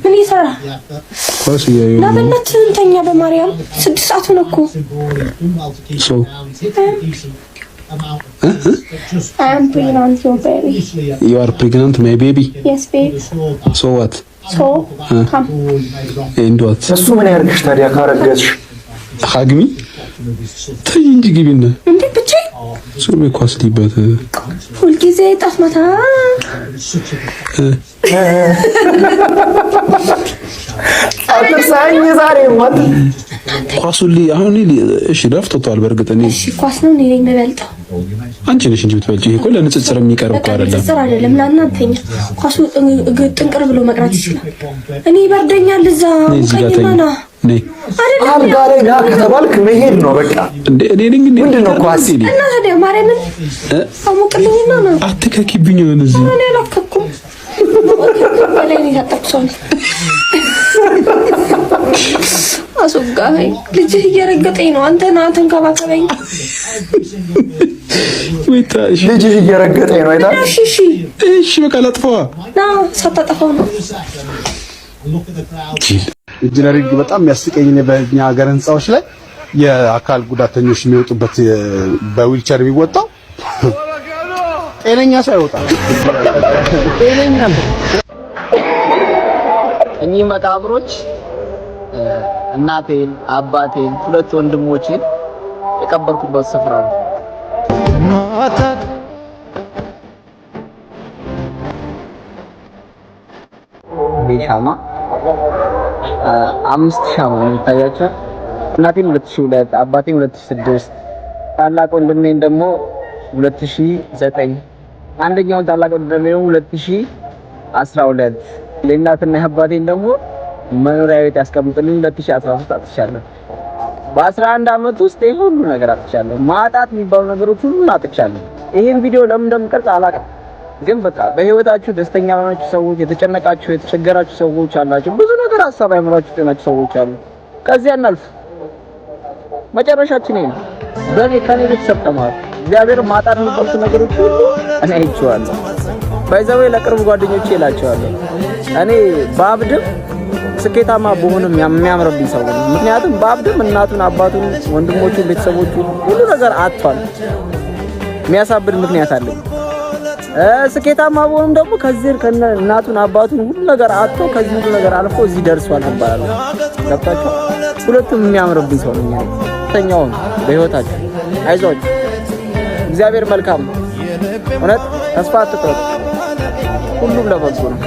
ምን ይሰራ ኳስ ያዩ ለበለት እንተኛ በማርያም 6 ሰዓት ነው እኮ ሶ I'm pregnant, your baby. You are pregnant, my baby? Yes, babe. So what? So, come. And what? እሱ ምን ያርግሽ ታዲያ ካረገዝሽ? ሀግሚ ተይ እንጂ ግቢና እንዴ ብቻ ሱሪ ኳስ ሊበት ሁልጊዜ ጣፍ ማታ አትሳኝ ዛሬ ማት ኳሱሊ አሁን እሺ ደፍቶታል። በርግጥ እሺ ኳስ ነው እኔ ነኝ የምበልጠው። አንቺ ነሽ እንጂ ብትበልጪ ይሄ እኮ ለንጽጽር የሚቀርብ እኮ አይደለም። ንጽጽር አይደለም ለእናንተኛ ኳሱ ጥንቅር ብሎ መቅረት ይችላል። እኔ ይበርደኛል እዛ ቀኝና ነይ አልጋ ላይ ና ከተባልክ መሄድ ነው በቃ። እኔ ነኝ እንዴ ምንድነው ኳስ እና ታዲያ ማርያምን አሞቅልኝና ነው አትከኪብኝ ነው እዚህ እኔ አላከኩም ለኔ ያጣቅሶኝ አሱጋይ ልጅህ እየረገጠኝ ነው። አንተ ና ተንከባከበኝ። ወይታ ልጅህ እየረገጠኝ ነው አይደል? እሺ በቃ ላጥፋዋ ና ሳታጠፋው ነው። ኢንጂነሪንግ በጣም የሚያስቀኝ ነው። በእኛ ሀገር ህንጻዎች ላይ የአካል ጉዳተኞች የሚወጡበት በዊልቸር የሚወጣው ጤነኛ ሰው አይወጣም። ጤነኛ እኚህ መቃብሮች እናቴን፣ አባቴን፣ ሁለት ወንድሞቼን የቀበርኩበት ስፍራ ነው። ሻማ 5 ሻማ የሚታያቸው እናቴን 2002 አባቴን 2006 ታላቅ ወንድሜን ደግሞ 2009 አንደኛውን ታላቅ ወንድሜ 2012 ለእናትና አባቴን ደግሞ መኖሪያ ቤት ያስቀምጥልኝ 2013 አጥቻለሁ። በ11 አመት ውስጥ ይሄ ሁሉ ነገር አጥቻለሁ። ማጣት የሚባሉ ነገሮች ሁሉ አጥቻለሁ። ይሄን ቪዲዮ ለምን እንደምቀርጽ አላውቅም፣ ግን በቃ በህይወታችሁ ደስተኛ ሆናችሁ ሰዎች፣ የተጨነቃችሁ የተቸገራችሁ ሰዎች አላችሁ። ብዙ ነገር ሀሳብ አይምራችሁ የሆናችሁ ሰዎች አሉ። ከዚያ እናልፍ። መጨረሻችን ይሄ ነው። ከኔ ቤተሰብ ተማሩ። እግዚአብሔር ማጣት የሚባሉ ነገሮች ሁሉ እኔ አይቼዋለሁ። ባይዘው ለቅርብ ጓደኞቼ እላቸዋለሁ እኔ ባብድም ስኬታማ በሆንም የሚያምርብኝ ሰው ነው። ምክንያቱም ባብድም እናቱን፣ አባቱን፣ ወንድሞቹን፣ ቤተሰቦቹን ሁሉ ነገር አጥቷል። የሚያሳብድ ምክንያት አለኝ። ስኬታማ በሆንም ደግሞ ከዚህ ከነ እናቱን፣ አባቱን ሁሉ ነገር አጥቶ ከዚህ ሁሉ ነገር አልፎ እዚህ ደርሷል ይባላል። ገብታችሁ ሁለቱም የሚያምርብኝ ሰው ነኝ። ተኛው በህይወታችሁ አይዟችሁ። እግዚአብሔር መልካም ነው። እውነት ተስፋ አትቁረጡ። ሁሉም ለበጎ ነው።